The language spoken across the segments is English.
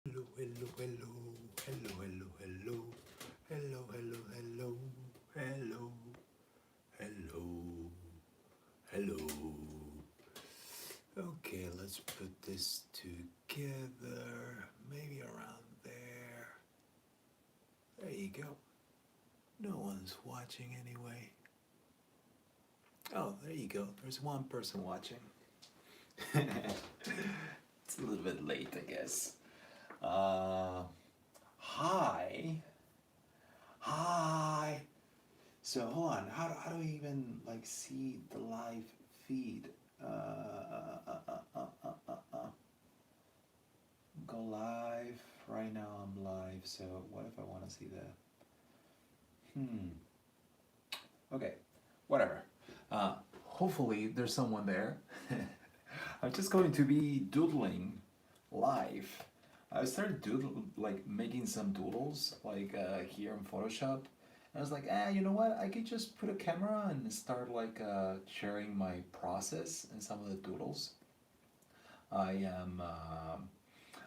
Hello, hello, hello, hello, hello, hello, hello, hello, hello, hello, hello, hello. Okay, let's put this together, maybe around there. There you go. No one's watching anyway. Oh, there you go. There's one person watching. It's a little bit late, I guess. Uh, Hi. Hi. So hold on. How do we even like see the live feed? Go live. Right now I'm live. So what if I want to see the? Okay. Whatever. Hopefully there's someone there. I'm just going to be doodling live. I started like making some doodles like here in Photoshop. And I was like, you know what? I could just put a camera and start like sharing my process and some of the doodles. I am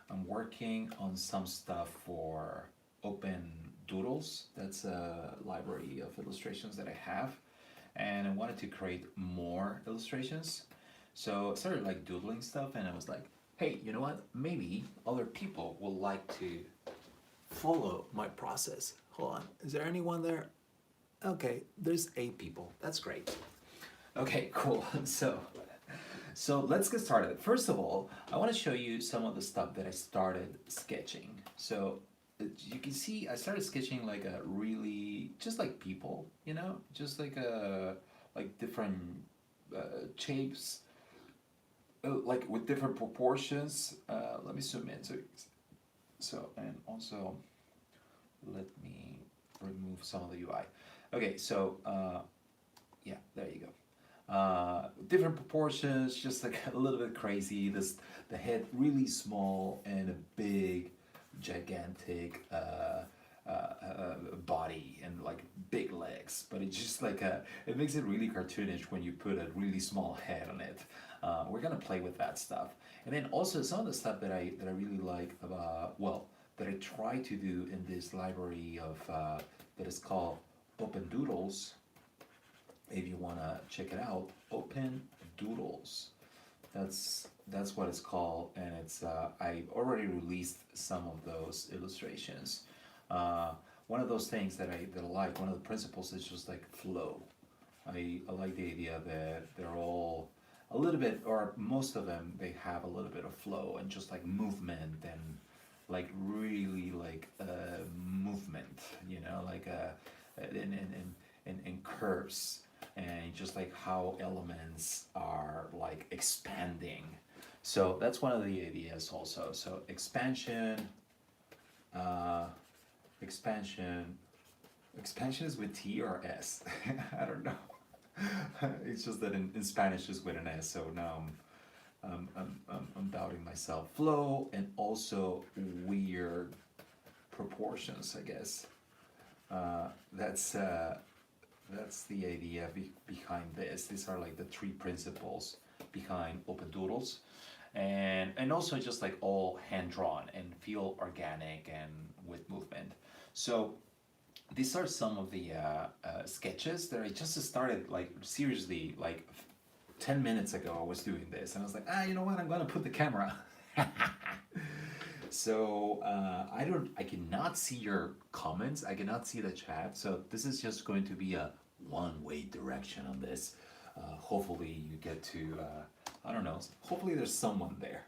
I'm working on some stuff for Open Doodles. That's a library of illustrations that I have, and I wanted to create more illustrations. So I started like doodling stuff, and I was like, hey, you know what? Maybe other people will like to follow my process. Hold on, is there anyone there? Okay, there's 8 people. That's great. Okay, cool. So let's get started. First of all, I want to show you some of the stuff that I started sketching. So you can see I started sketching like a really just like people, just like a like different shapes, like with different proportions. Let me zoom in. So and also let me remove some of the UI. Okay, so yeah, there you go. Different proportions, just like a little bit crazy. The head really small and a big, gigantic body and like big legs. But it's just like it makes it really cartoonish when you put a really small head on it. We're gonna play with that stuff, and then also some of the stuff that I really like about that I try to do in this library of that is called Open Doodles. If you want to check it out, Open Doodles. That's what it's called, and it's I already released some of those illustrations. uh, One of those things that I like, one of the principles is just like flow. I like the idea that they're all a little bit, or most of them, they have a little bit of flow and just like movement and like really like movement, like in curves, and just like how elements are like expanding. So that's one of the ideas also. So uh, expansion, expansion is with T or S. I don't know. It's just that in Spanish is with an S. So now I'm doubting myself. Flow and also weird proportions, I guess. Uh, that's uh, that's the idea behind this. These are like the 3 principles behind Open Doodles, and also just like all hand drawn and feel organic and with movement. So these are some of the sketches that I just started like seriously like 10 minutes ago. I was doing this and I was like, you know what? I'm gonna put the camera. So I cannot see your comments. I cannot see the chat. So this is just going to be a one-way direction on this. Hopefully you get to, I don't know, hopefully there's someone there.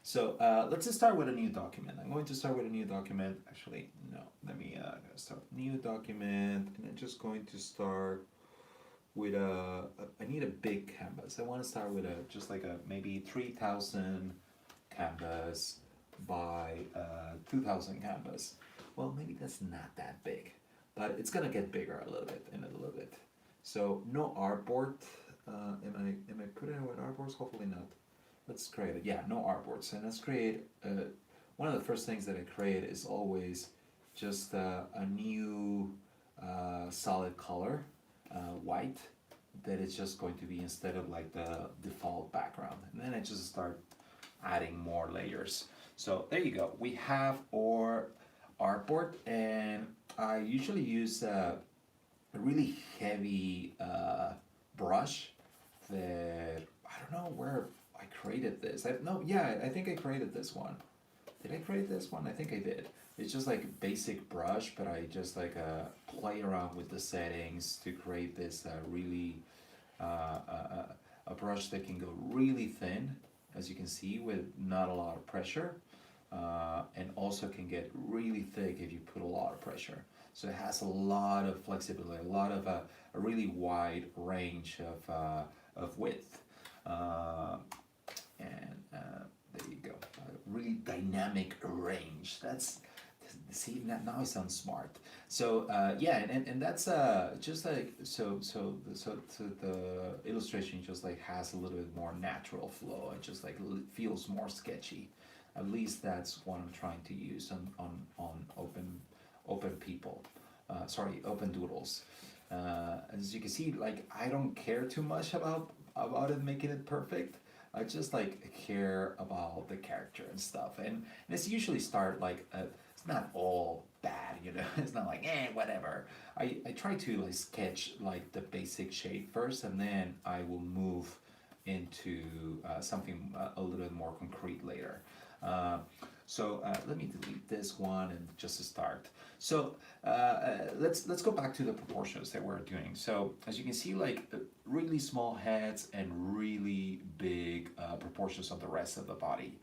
So let's just start with a new document. I'm going to start with a new document. Actually, no, let me start new document, and I'm just going to start with I need a big canvas. I want to start with just like a maybe 3,000 canvas by 2,000 canvas. Well, maybe that's not that big, but it's gonna get bigger a little bit in a little bit. So no artboard. Am I putting it with artboards? Hopefully not. Let's create it. Yeah, no artboards. And let's create one of the first things that I create is always just a new solid color, white, that it's just going to be instead of like the default background. And then I just start adding more layers. So there you go. We have our artboard, and I usually use a really heavy brush that I don't know where I created this. No, yeah, I think I created this one. Did I create this one? I think I did. It's just like a basic brush, but I just like play around with the settings to create this really a brush that can go really thin, as you can see, with not a lot of pressure, and also can get really thick if you put a lot of pressure. So it has a lot of flexibility, a lot of a really wide range of width. And there you go, a really dynamic range. That's see now I sound smart. So yeah, and that's just like so the illustration just like has a little bit more natural flow. It just like feels more sketchy. At least that's what I'm trying to use on open people. Sorry, open doodles. As you can see, like I don't care too much about it making it perfect. I just like care about the character and stuff, and it's usually start like it's not all bad, you know. It's not like whatever. I try to like sketch like the basic shape first, and then I will move into something a little bit more concrete later. Uh, so let me delete this one and just to start. So let's go back to the proportions that we're doing. So as you can see, like really small heads and really big proportions of the rest of the body.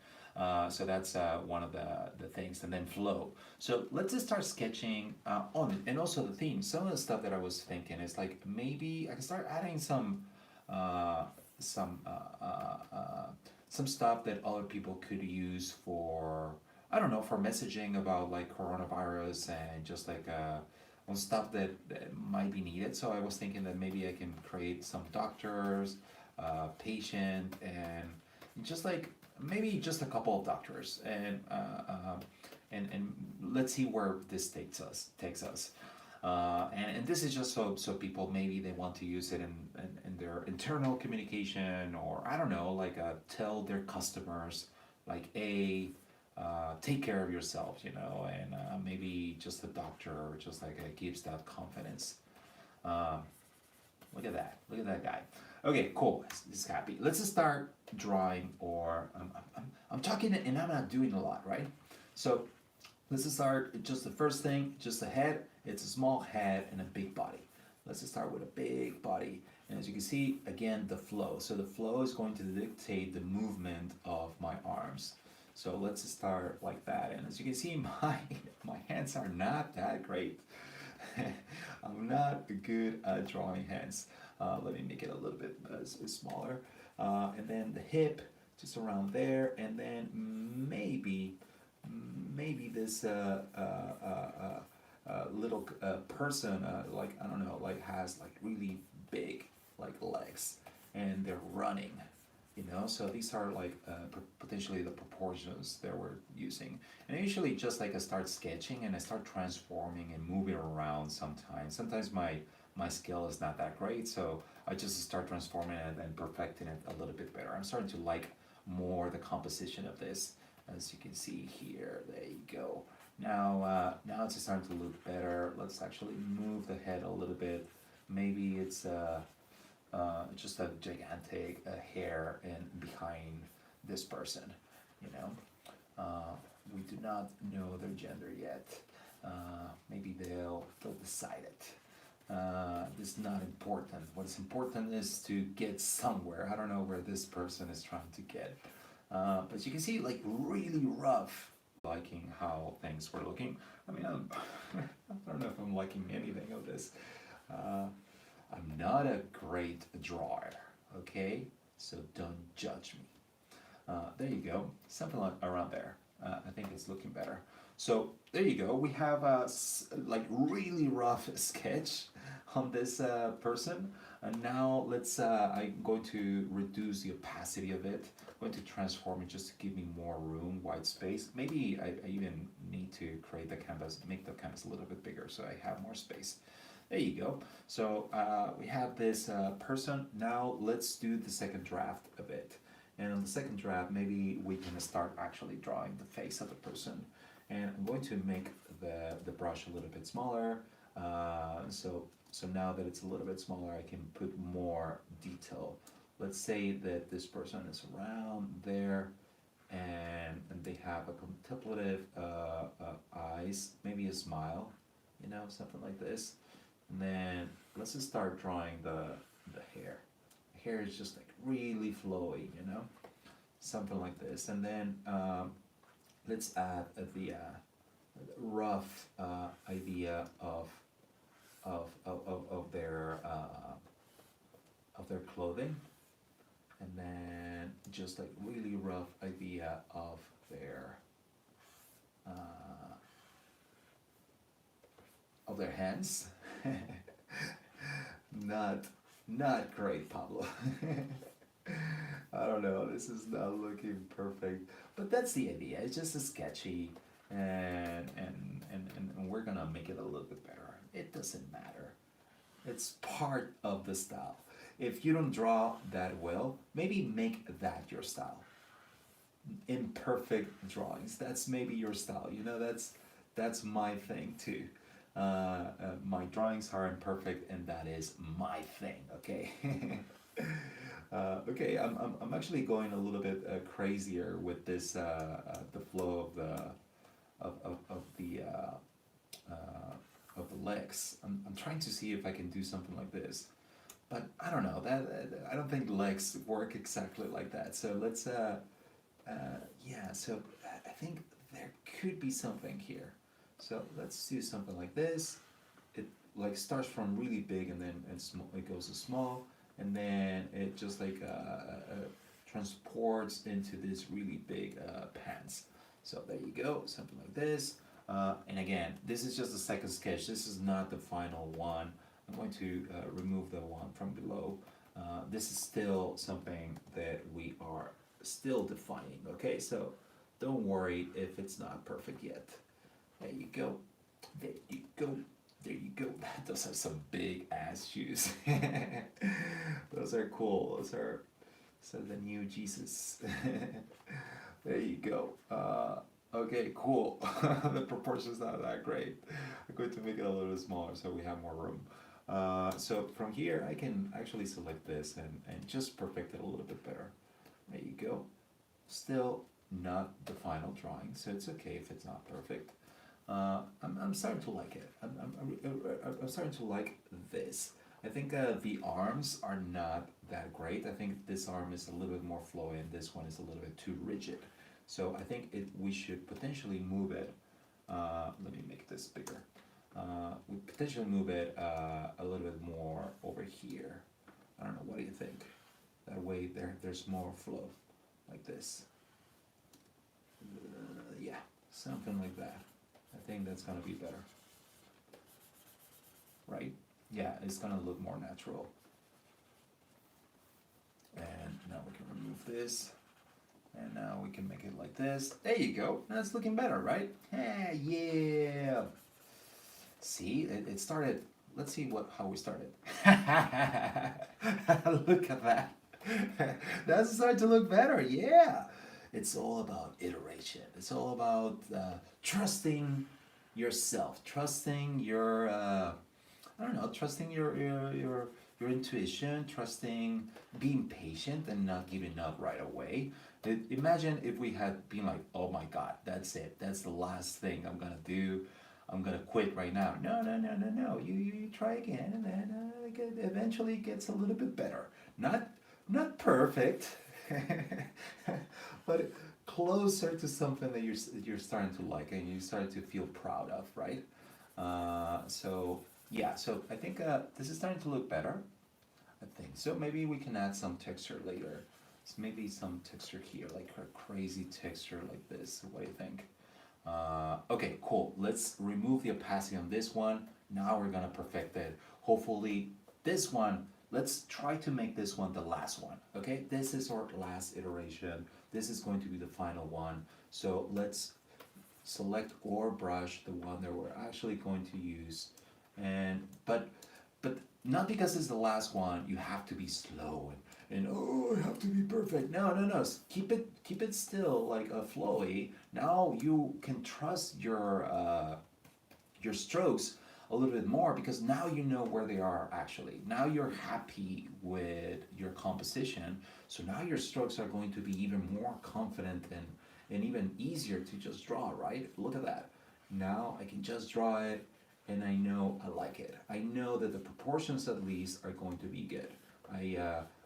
So that's one of the things, and then flow. So let's just start sketching on it, and also the theme. Some of the stuff that I was thinking is like maybe I can start adding uh, some uh, uh, uh, some stuff that other people could use for I don't know for messaging about like coronavirus and just like on stuff that might be needed. So I was thinking that maybe I can create some doctors, patient, and just like maybe just a couple of doctors, and let's see where this takes us. And this is just so people maybe they want to use it in their internal communication, or I don't know, like tell their customers like take care of yourself, you know, and maybe just a doctor just like gives that confidence. uh, Look at that guy. Okay, cool. He's happy. Let's just start drawing, or I'm talking and I'm not doing a lot, right? So let's just start. Just the first thing, just a head. It's a small head and a big body. Let's just start with a big body. And as you can see, again, the flow. So the flow is going to dictate the movement of my arms. So let's just start like that. And as you can see, my hands are not that great. I'm not good at drawing hands. Let me make it a little bit smaller. And then the hip, just around there. And then maybe this little person, like, I don't know, like has like really big like legs and they're running. You know, so these are like potentially the proportions that we're using. And I usually just like I start sketching and I start transforming and moving around sometimes. Sometimes my skill is not that great, so I just start transforming it and perfecting it a little bit better. I'm starting to like more the composition of this, as you can see here. There you go. Now it's starting to look better. Let's actually move the head a little bit. Maybe it's just a gigantic hair in behind this person, you know. We do not know their gender yet. Maybe they'll decide it. This is not important. What's important is to get somewhere. I don't know where this person is trying to get. But you can see like really rough. Liking how things were looking. I mean, I don't know if I'm liking anything of this. I'm not a great drawer, okay? So don't judge me. There you go, something like around there. I think it's looking better. So there you go. We have a like really rough sketch on this person. And now let's. I'm going to reduce the opacity of it. I'm going to transform it just to give me more room, white space. Maybe I even need to create the canvas, make the canvas a little bit bigger so I have more space. There you go. So we have this person. Now let's do the second draft of it. And on the second draft, maybe we can start actually drawing the face of the person. And I'm going to make the brush a little bit smaller. So now that it's a little bit smaller, I can put more detail. Let's say that this person is around there, and they have a contemplative eyes, maybe a smile, something like this. And then let's just start drawing the hair. The hair is just like really flowy, something like this. And then let's add the rough idea of their clothing, and then just like really rough idea uh, of their hands. not not great, Pablo. I don't know. This is not looking perfect, but that's the idea. It's just a sketchy, and we're gonna make it a little bit better. It doesn't matter. It's part of the style. If you don't draw that well, maybe make that your style. Imperfect drawings. That's maybe your style. That's my thing too. My drawings are imperfect, and that is my thing. Okay. Okay, I'm actually going a little bit crazier with this the flow of the legs. I'm trying to see if I can do something like this, but I don't know I don't think legs work exactly like that. So let's yeah. So I think there could be something here. So let's do something like this. It like starts from really big, and then it goes to small, and then it just like transports into this really big pants. So there you go, something like this. And again, this is just a second sketch. This is not the final one. I'm going to remove the one from below. This is still something that we are still defining. Okay, so don't worry if it's not perfect yet. There you go. There you go. There you go. Those are some big ass shoes. Those are cool. Those are the new Jesus. There you go. Okay, cool. The proportion's not that great. I'm going to make it a little smaller so we have more room. So from here, I can actually select this and just perfect it a little bit better. There you go. Still not the final drawing, so it's okay if it's not perfect. I'm starting to like it. I'm starting to like this. I think the arms are not that great. I think this arm is a little bit more flowy, and this one is a little bit too rigid. So I think we should potentially move it. Let me make this bigger. We potentially move it a little bit more over here. I don't know. What do you think? That way there's more flow, like this. Yeah, something like that. I think that's gonna be better. Right? Yeah, it's gonna look more natural. And now we can remove this. And now we can make it like this. There you go. That's looking better, right? Yeah. See, it started. Let's see how we started. Look at that. That's starting to look better. Yeah. It's all about iteration. It's all about trusting yourself, trusting your I don't know, trusting your intuition, trusting being patient and not giving up right away. Imagine if we had been like, oh my God, that's it. That's the last thing I'm gonna do. I'm gonna quit right now. No, no, no, no, no. You try again, and then eventually it gets a little bit better. Not perfect, but closer to something that you're starting to like and you starting to feel proud of, right? So yeah, so I think this is starting to look better. I think so. Maybe we can add some texture later. So maybe some texture here, like a crazy texture like this. What do you think? Okay, cool. Let's remove the opacity on this one. Now we're gonna perfect it. Hopefully this one, let's try to make this one the last one. Okay, this is our last iteration. This is going to be the final one. So let's select or brush the one that we're actually going to use. But not because it's the last one, you have to be slow and oh, I have to be perfect. No, no, no. Keep it still, like flowy. Now you can trust your strokes a little bit more because now you know where they are actually. Now you're happy with your composition, so now your strokes are going to be even more confident and even easier to just draw, right? Look at that. Now I can just draw it and I know I like it. I know that the proportions at least are going to be good.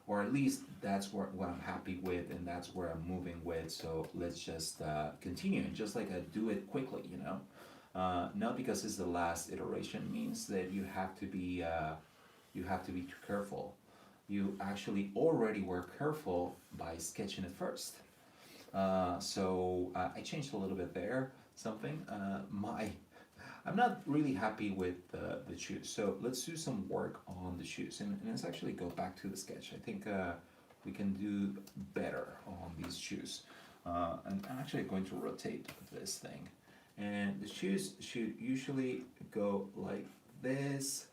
Or at least that's what I'm happy with and that's where I'm moving with. So let's just continue and just like do it quickly, you know? Not because it's the last iteration means that you have to be too careful. You actually already were careful by sketching it first. I changed a little bit there. Something. I'm not really happy with the shoes. So let's do some work on the shoes and let's actually go back to the sketch. I think we can do better on these shoes. And I'm actually going to rotate this thing. And the shoes should usually go like this,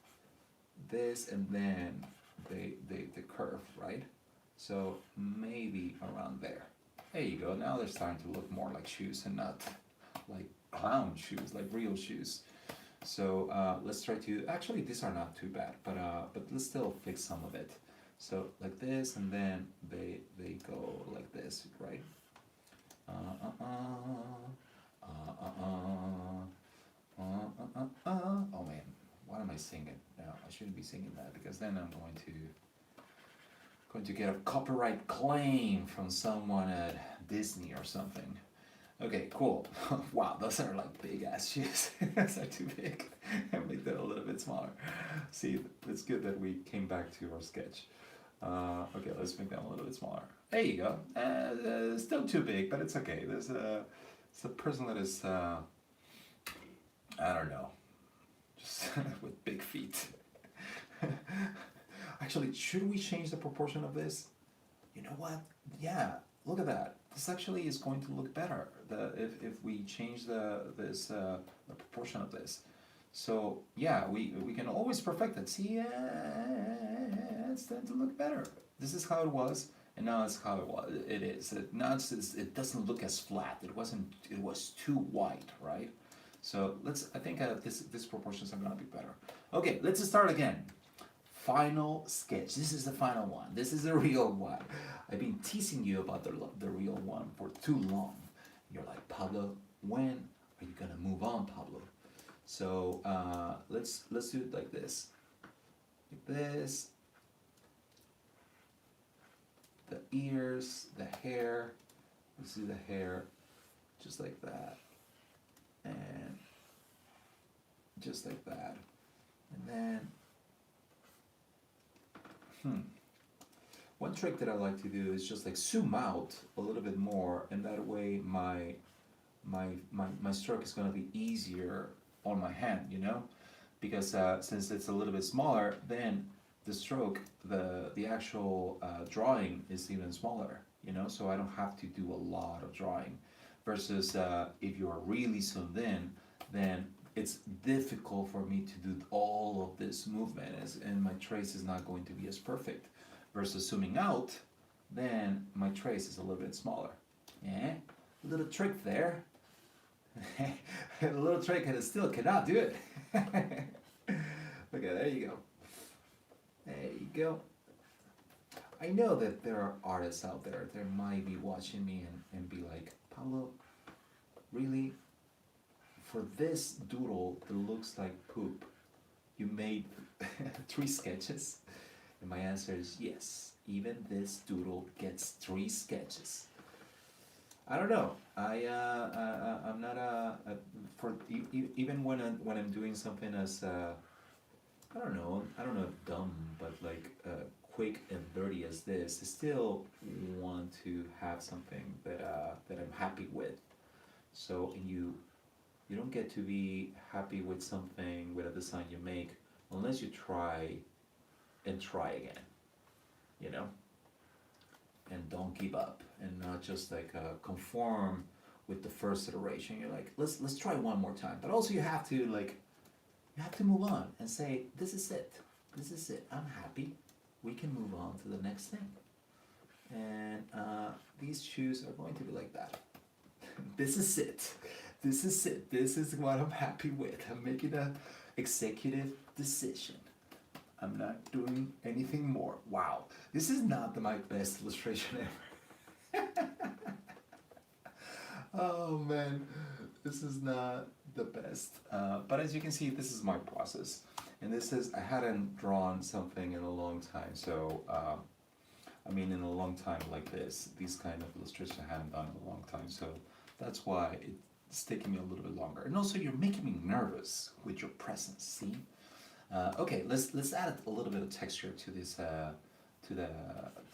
and then they curve, right? So maybe around there. There you go. Now they're starting to look more like shoes and not like clown shoes, like real shoes. So let's try to. Actually, these are not too bad, but let's still fix some of it. So like this, and then they go like this, right? Uh, uh, uh. Oh man, what am I singing? No, I shouldn't be singing that because then I'm going to get a copyright claim from someone at Disney or something. Okay, cool. Wow, those are like big ass shoes. Those are too big. I make that a little bit smaller. See, it's good that we came back to our sketch. Okay, let's make them a little bit smaller. There you go. Still too big, but it's okay. It's a person that is, I don't know, just with big feet. Actually, should we change the proportion of this? You know what? Yeah, look at that. This actually is going to look better if we change the proportion of this. So yeah, we can always perfect it. See, it's starting to look better. This is how it was, and now it's how it is. It doesn't look as flat. It wasn't. It was too white, right? So I think this proportions are gonna be better. Okay, let's start again. Final sketch. This is the final one. This is the real one. I've been teasing you about the real one for too long. You're like, Pablo, when are you gonna move on, Pablo? So let's do it like this. Like this. The ears, the hair. Let's do the hair just like that. And just like that. And then one trick that I like to do is just like zoom out a little bit more, and that way my stroke is going to be easier on my hand, you know, because since it's a little bit smaller, then the stroke, the actual drawing is even smaller, you know, so I don't have to do a lot of drawing. Versus if you're really zoomed in, then it's difficult for me to do all of this movement, and my trace is not going to be as perfect. Versus zooming out, then my trace is a little bit smaller. Yeah, a little trick there. A little trick, and it still cannot do it. Okay, there you go. There you go. I know that there are artists out there that might be watching me and be like, Pablo, really? For this doodle that looks like poop, you made 3 sketches? And my answer is yes. Even this doodle gets 3 sketches. I don't know. I'm not even when I'm doing something as I don't know dumb, but like quick and dirty as this, I still want to have something that I'm happy with. So you don't get to be happy with something, with a design you make, unless you try and try again, you know, and don't give up and not just like conform with the first iteration. You're like, let's try one more time, but also you have to move on and say, this is it, I'm happy, we can move on to the next thing. And these shoes are going to be like that. This is it. This is it. This is what I'm happy with. I'm making a executive decision. I'm not doing anything more. Wow, this is not my best illustration ever. Oh man, this is not the best. But as you can see, this is my process. And this is, I hadn't drawn something in a long time. So, I mean, in a long time like this, these kind of illustrations I hadn't done in a long time. So that's why it's taking me a little bit longer. And also, you're making me nervous with your presence. See? Okay, let's add a little bit of texture to this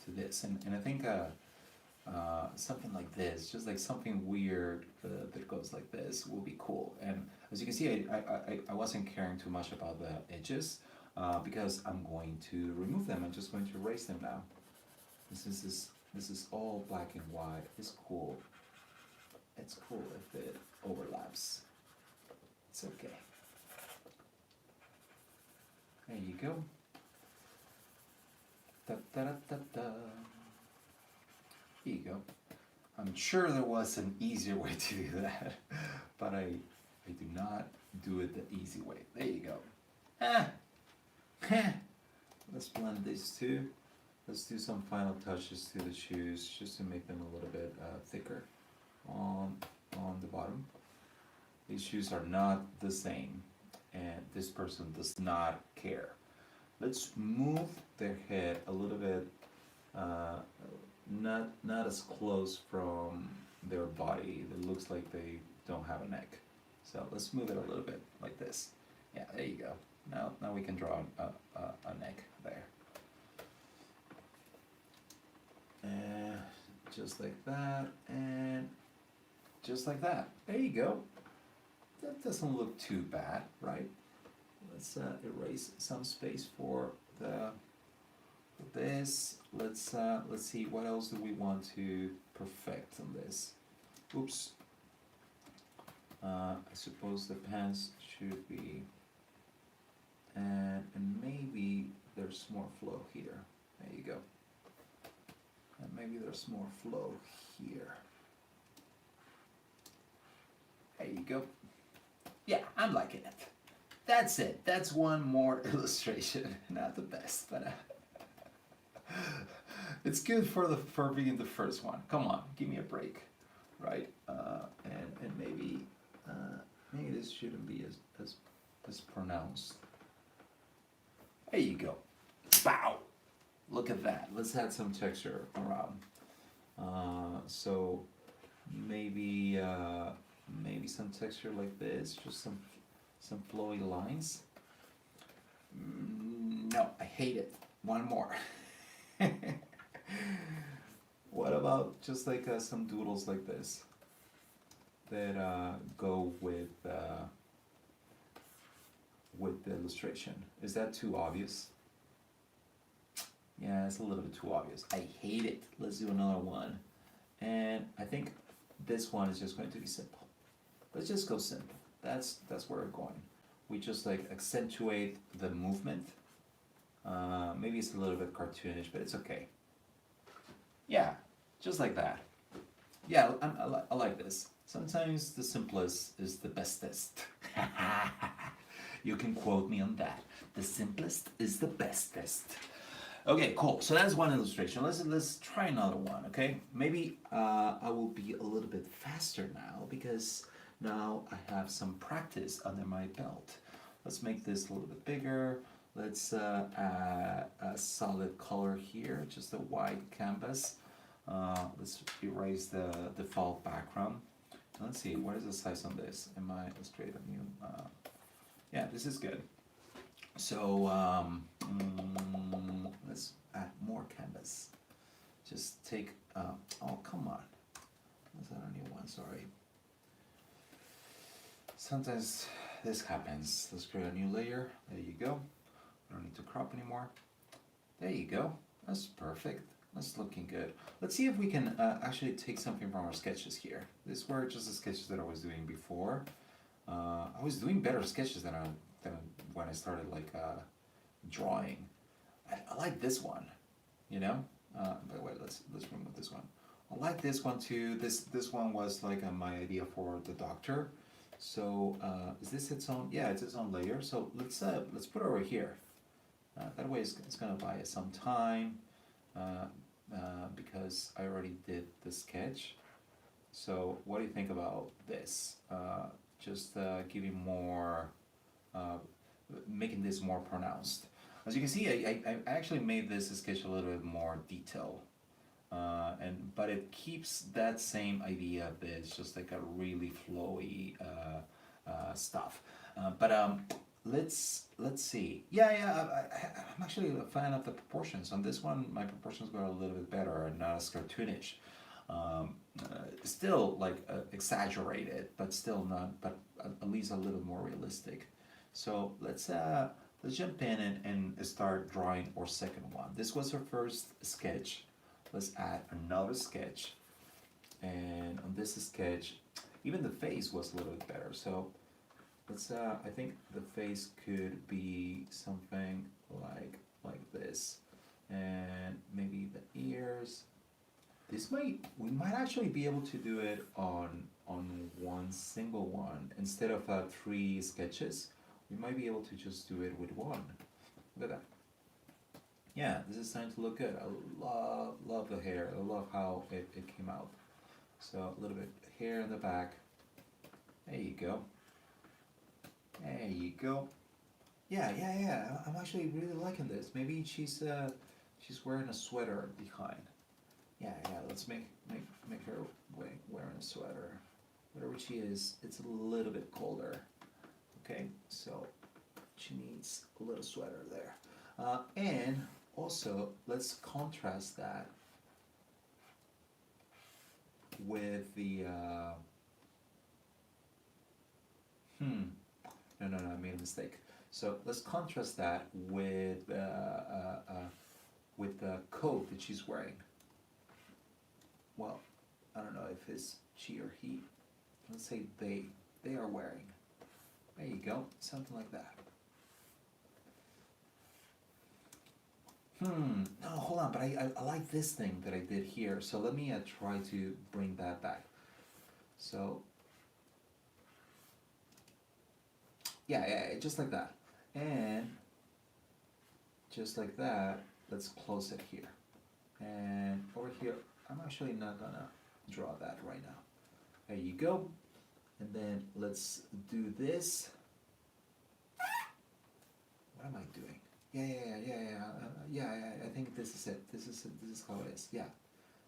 this, and I think something like this, just like something weird that goes like this, will be cool. And as you can see, I wasn't caring too much about the edges because I'm going to remove them. I'm just going to erase them now. This is all black and white. It's cool. It's cool if it overlaps. It's okay. There you go. Da, da, da, da, da. Here you go. I'm sure there was an easier way to do that, but I do not do it the easy way. There you go. Let's blend these two. Let's do some final touches to the shoes just to make them a little bit thicker on the bottom. These shoes are not the same, and this person does not care. Let's move their head a little bit, not as close from their body. It looks like they don't have a neck. So let's move it a little bit like this. Yeah, there you go. Now we can draw a neck there. And just like that, and just like that. There you go. That doesn't look too bad, right? Let's erase some space for this. Let's see, what else do we want to perfect on this? Oops. I suppose the pants should be, and maybe there's more flow here. There you go. And maybe there's more flow here. There you go. Yeah, I'm liking it. That's it. That's one more illustration. Not the best, but it's good for being the first one. Come on, give me a break, right? And maybe this shouldn't be as pronounced. There you go. Bow. Look at that. Let's add some texture around. So maybe some texture like this, just some flowy lines. No, I hate it. One more. What about just like some doodles like this that go with the illustration? Is that too obvious? Yeah, it's a little bit too obvious. I hate it. Let's do another one. And I think this one is just going to be simple. Let's just go simple. That's where we're going. We just like accentuate the movement. Maybe it's a little bit cartoonish, but it's okay. Yeah, just like that. Yeah, I like this. Sometimes the simplest is the bestest. You can quote me on that. The simplest is the bestest. Okay, cool. So that's one illustration. Let's try another one. Okay, maybe I will be a little bit faster now because now I have some practice under my belt. Let's make this a little bit bigger. Let's add a solid color here, just a white canvas. Let's erase the default background. Let's see, what is the size on this? Let's create a new, yeah, this is good. So let's add more canvas. Just take, oh, come on. Let's add a new one, sorry. Sometimes this happens. Let's create a new layer. There you go. I don't need to crop anymore. There you go. That's perfect. That's looking good. Let's see if we can actually take something from our sketches here. These were just the sketches that I was doing before. I was doing better sketches than when I started like drawing. I like this one, you know? By the way, let's remove this one. I like this one too. This one was like my idea for the doctor. So is this its own? Yeah, it's its own layer. So let's put it over here. That way it's gonna buy us some time uh, because I already did the sketch. So what do you think about this? Just giving more, uh, making this more pronounced. As you can see, I actually made this sketch a little bit more detailed. But it keeps that same idea that it's just like a really flowy stuff. Let's see. I'm actually a fan of the proportions. On this one, my proportions got a little bit better and not as cartoonish. Still like exaggerated, but still not. But at least a little more realistic. So let's jump in and start drawing our second one. This was our first sketch. Let's add another sketch, and on this sketch, even the face was a little bit better. So I think the face could be something like this, and maybe the ears. We might actually be able to do it on one single one instead of three sketches. We might be able to just do it with one. Look at that. Yeah, this is starting to look good. I love the hair. I love how it came out. So a little bit hair in the back. There you go. There you go. Yeah. I'm actually really liking this. Maybe she's wearing a sweater behind. Yeah. Let's make her wearing a sweater. Whatever she is, it's a little bit colder. Okay, so she needs a little sweater there. And also, let's contrast that with the. No, I made a mistake. So let's contrast that with the coat that she's wearing. Well, I don't know if it's she or he. Let's say they are wearing. There you go, something like that. No, hold on, but I like this thing that I did here. So let me try to bring that back. So, yeah, just like that. And just like that, let's close it here. And over here, I'm actually not gonna draw that right now. There you go. And then let's do this. What am I doing? I think this is it. This is how it is. Yeah,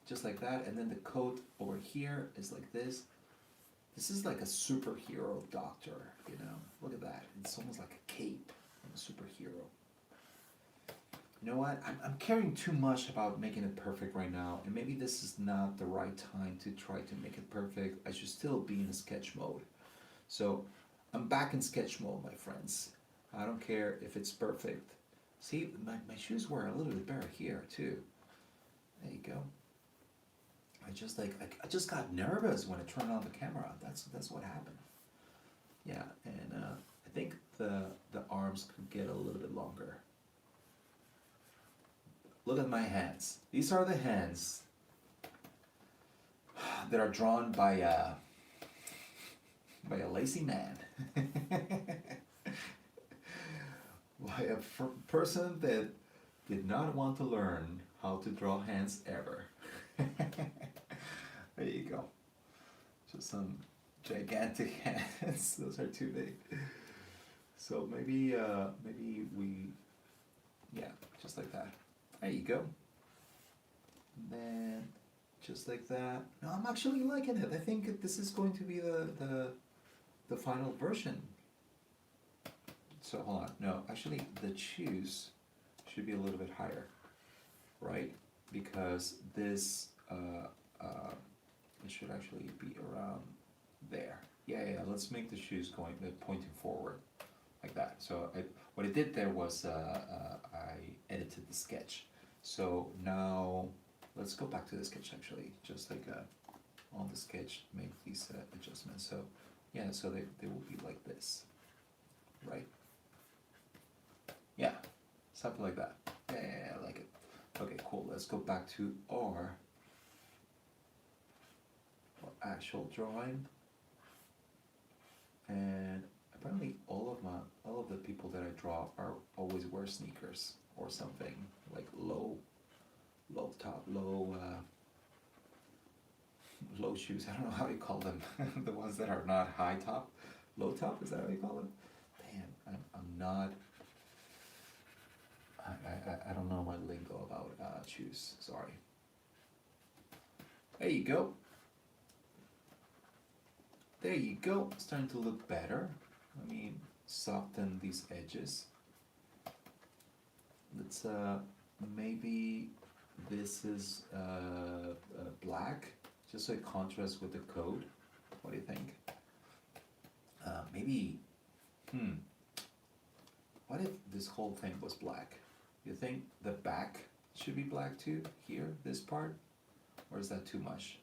just like that. And then the coat over here is like this. This is like a superhero doctor. You know, look at that. It's almost like a cape of a superhero. You know what? I'm caring too much about making it perfect right now, and maybe this is not the right time to try to make it perfect. I should still be in a sketch mode. So I'm back in sketch mode, my friends. I don't care if it's perfect. See, my shoes were a little bit better here too. There you go. I just got nervous when I turned on the camera. That's what happened. Yeah, and I think the arms could get a little bit longer. Look at my hands. These are the hands that are drawn by a lazy man. By a person that did not want to learn how to draw hands ever. There you go. Just some gigantic hands. Those are too big. So maybe we, yeah, just like that. There you go. And then just like that. No, I'm actually liking it. I think this is going to be the final version. So hold on. No, actually the shoes should be a little bit higher, right? Because this it should actually be around there. Yeah. Let's make the shoes pointing forward, like that. So what I did there was I edited the sketch. So now let's go back to the sketch actually, just like on the sketch, make these adjustments. So yeah, so they will be like this, right? Yeah, something like that. Yeah, I like it. Okay, cool. Let's go back to our actual drawing. And apparently all of the people that I draw are always wear sneakers or something like low shoes. I don't know how you call them. The ones that are not high top, low top. Is that how you call them? Damn, I'm not. I don't know my lingo about shoes. Sorry. There you go. There you go. It's starting to look better. Let me soften these edges. Let's maybe this is black, just so it contrasts with the code. What do you think? Maybe, hmm, what if this whole thing was black? You think the back should be black too, here, this part? Or is that too much?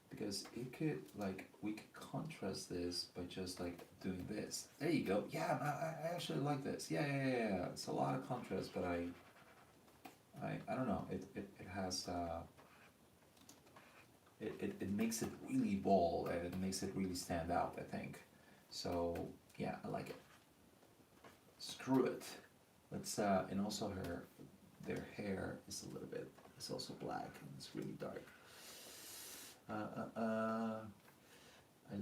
Because it could, like, we could contrast this by just like doing this. There you go. Yeah, I actually like this. Yeah. It's a lot of contrast, but I don't know. It has it makes it really bold and it makes it really stand out, I think. So yeah, I like it. Screw it. Let's and also their hair is a little bit. It's also black and it's really dark. I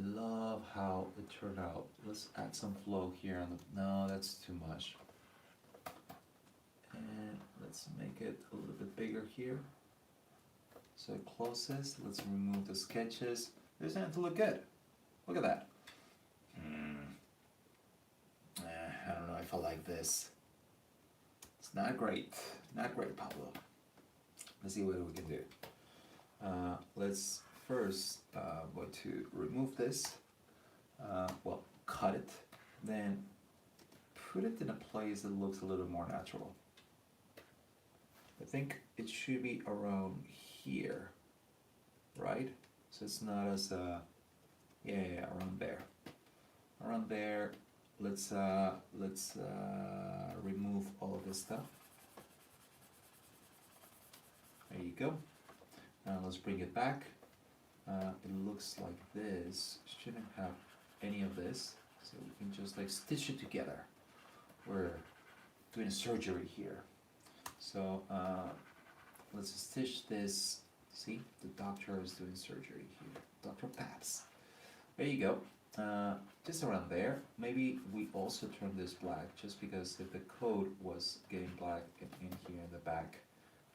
love how it turned out. Let's add some flow here on the, no, that's too much. And let's make it a little bit bigger here. So it closes. Let's remove the sketches. It's starting to look good. Look at that. I don't know if I like this. It's not great. Not great, Pablo. Let's see what we can do. Let's first go to remove this. Well, cut it. Then put it in a place that looks a little more natural. I think it should be around here, right? So it's not as yeah, around there. Around there, let's remove all of this stuff. There you go. Now let's bring it back. It looks like this. Shouldn't have any of this, so we can just like stitch it together. We're doing a surgery here. So let's stitch this. See, the doctor is doing surgery here. Dr. Paps. There you go. Just around there. Maybe we also turn this black, just because if the code was getting black in here in the back,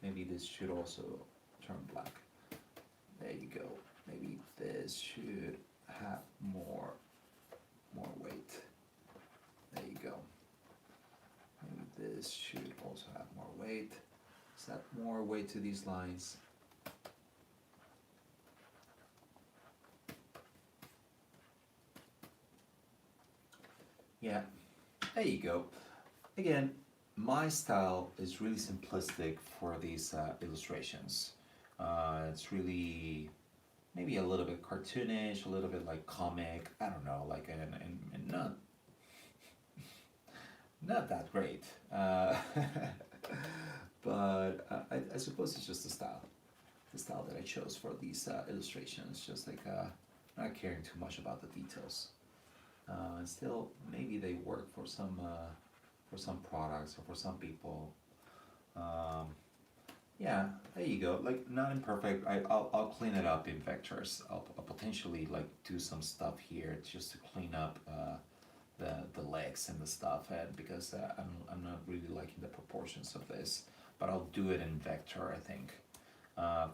maybe this should also turn black. There you go. Maybe this should have more weight. There you go. Maybe this should also have more weight. Let's add more weight to these lines. Yeah, there you go. Again, my style is really simplistic for these illustrations. It's really maybe a little bit cartoonish, a little bit like comic. I don't know, like and not that great. But I suppose it's just the style that I chose for these illustrations. Just like not caring too much about the details. And still, maybe they work for some products or for some people. Yeah, there you go. Like not imperfect. I'll clean it up in vectors. I'll potentially like do some stuff here just to clean up the legs and the stuff, and because I'm not really liking the proportions of this, but I'll do it in vector, I think.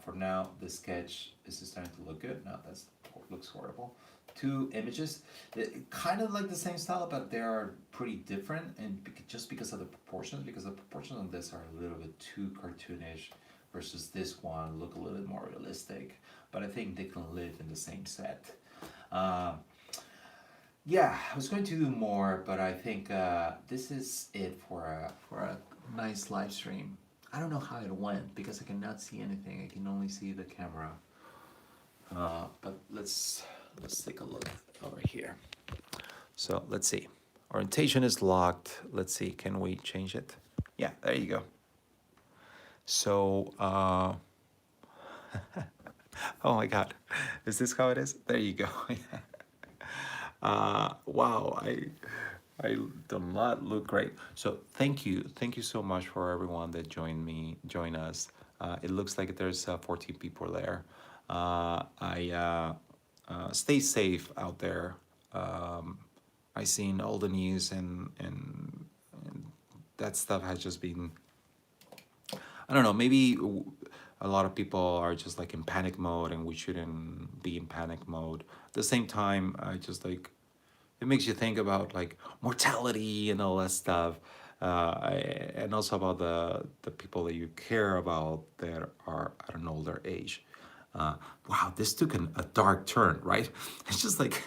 For now, the sketch is starting to look good. Now that looks horrible. Two images, kind of like the same style, but they are pretty different, and just because of the proportions, because the proportions on this are a little bit too cartoonish, versus this one look a little bit more realistic. But I think they can live in the same set. Yeah, I was going to do more, but I think this is it for a nice live stream. I don't know how it went because I cannot see anything. I can only see the camera. But let's take a look over here. So let's see. Orientation is locked. Let's see, can we change it? Yeah, there you go. So, oh my God, is this how it is? There you go. Wow, I do not look great. So thank you so much for everyone that join us. It looks like there's 14 people there. I stay safe out there. I seen all the news and that stuff has just been, I don't know, maybe a lot of people are just like in panic mode and we shouldn't be in panic mode. At the same time, I just like, it makes you think about like mortality and all that stuff. And also about the people that you care about that are at an older age. Wow, this took a dark turn, right? It's just like,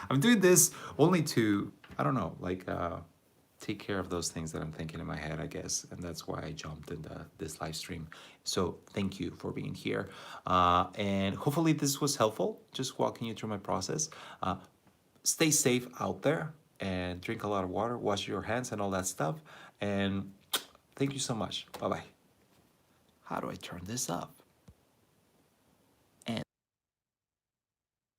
I'm doing this only to, I don't know, like, take care of those things that I'm thinking in my head, I guess, and that's why I jumped into this live stream. So thank you for being here, and hopefully this was helpful. Just walking you through my process. Stay safe out there and drink a lot of water. Wash your hands and all that stuff. And thank you so much. Bye bye. How do I turn this up?